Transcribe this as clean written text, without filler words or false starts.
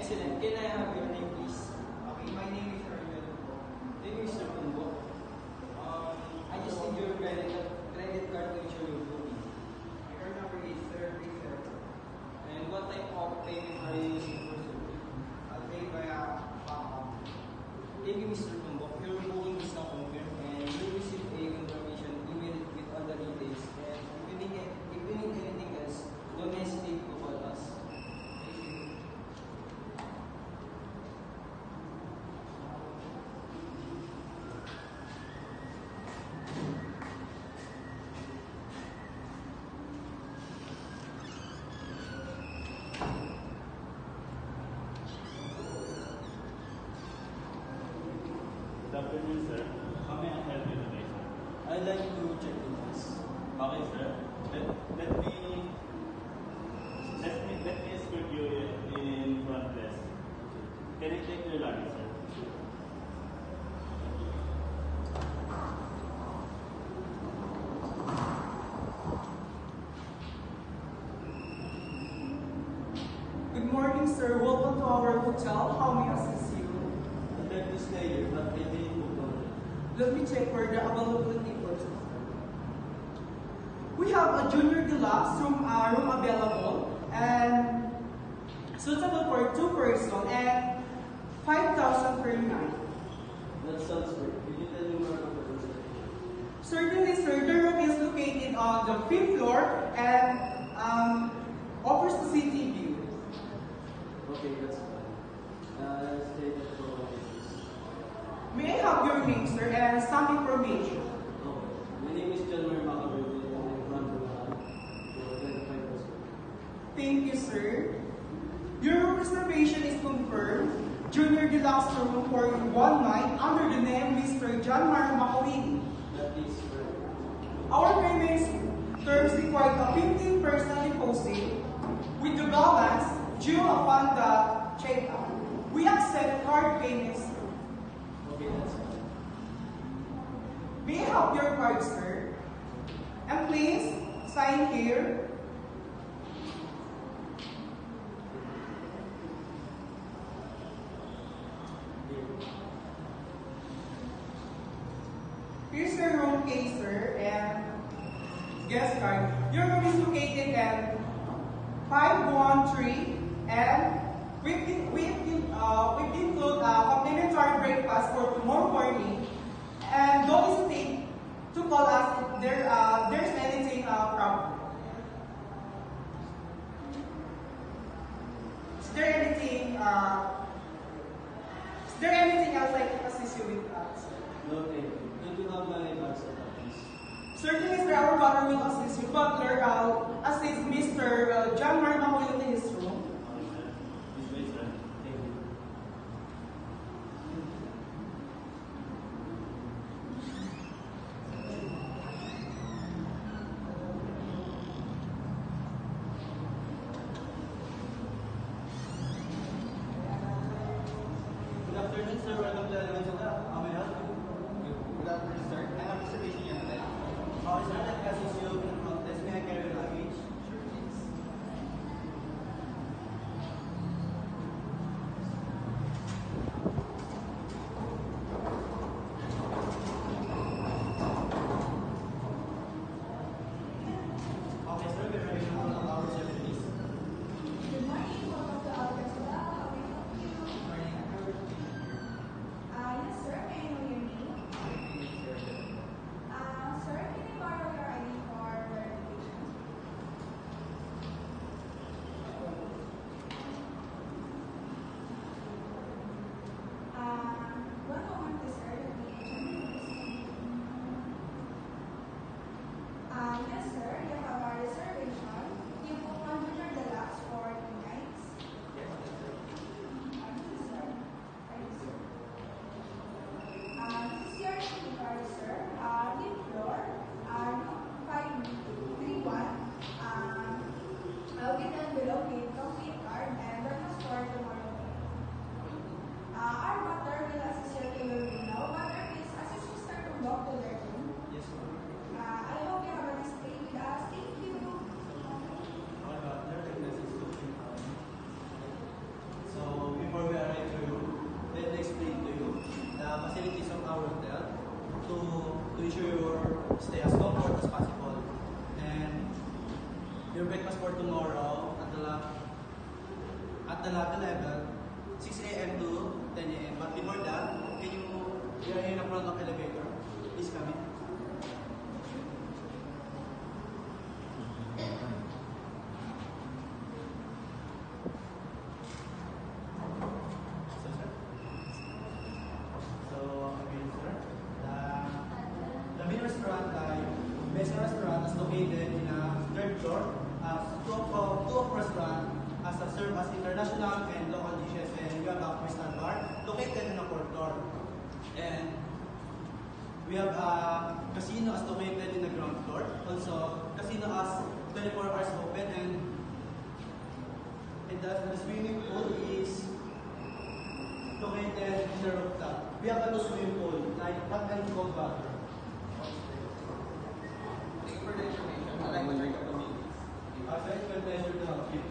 Excellent. Can I have your name, please? Okay, my name is Ariel. Thank you, Mr. Kumbo. I just need your credit card to ensure your booking. My card number is 337. And what type of payment are you using for surgery? I'll pay via PayPal. Thank you, Mr. Kumbo. Your booking is now confirmed and you will receive a confirmation email with all the details. And if you need anything else, don't hesitate to call us. Good afternoon, sir. How may I help you today, sir? I'd like to check the fees. Okay, sir. Let me escort you in front desk. Can I take your luggage, sir? Good morning, sir. Welcome to our hotel. How may I assist you? I'd like to stay here, but I didn't book already. Let me check for the availability first. We have a junior deluxe room available and suitable for 2 persons and 5,000 per night. That sounds great. Could you tell me more about the reservation? Certainly, sir. The room is located on the 5th floor and offers the city view. Okay, that's fine. Let's stay there for 1 day, please. May I have your name, sir, and some information? Okay. My name is John Marie Macabebe and I'm from Bulacan for 25 pesos. Thank you, sir. Your room reservation is confirmed. Junior deluxe room for 1 night under the name Mr. John Marie Macabebe. That is correct. Our payment terms require a 15% deposit with the balance due upon the checkout. We accept card payments. Okay, that's fine. May I have your card, sir? And please sign here. Here's your room key, sir, and guest card. Your room is located at 513, and we include a complimentary breakfast for tomorrow morning. And don't hesitate to call us if there's anything problem. Is there anything else I can assist you with, sir? No, thank you. Don't you have my bags at that, please? Certainly, sir, our butler will assist you. Butler, assist Mr. John Marie Macabebe in his room. Okay, sir. Please wait, sir. Thank you. Good afternoon, sir. Welcome to Element Hotel. How may I help you? Good afternoon, sir. I have reservation here today. Okay, sir. Let me assist you in the front desk. May I carry your luggage? Sure, please. Okay, sir. We're ready to roll out our service. Good morning, welcome to our restaurant. How may I help you? Good morning. stay as comfort as possible. And your breakfast for tomorrow at the lobby level, 6 a.m. to 10 a.m. But before that, can you are in the front of elevator? Please come in. So, sir. So, again, sir. The main restaurant, Mesa Restaurant, is located in a third floor. Two of restaurant as a serve as international and local dishes, and we have a crystal bar located in the fourth floor. And we have a casino as located in the ground floor. Also, casino has 24 hours open, and the swimming pool is located in the rooftop. We have a swimming pool, like hot and cold water. Thank you for the information. I'd like to drink a committee. Sir, it's my pleasure to help you.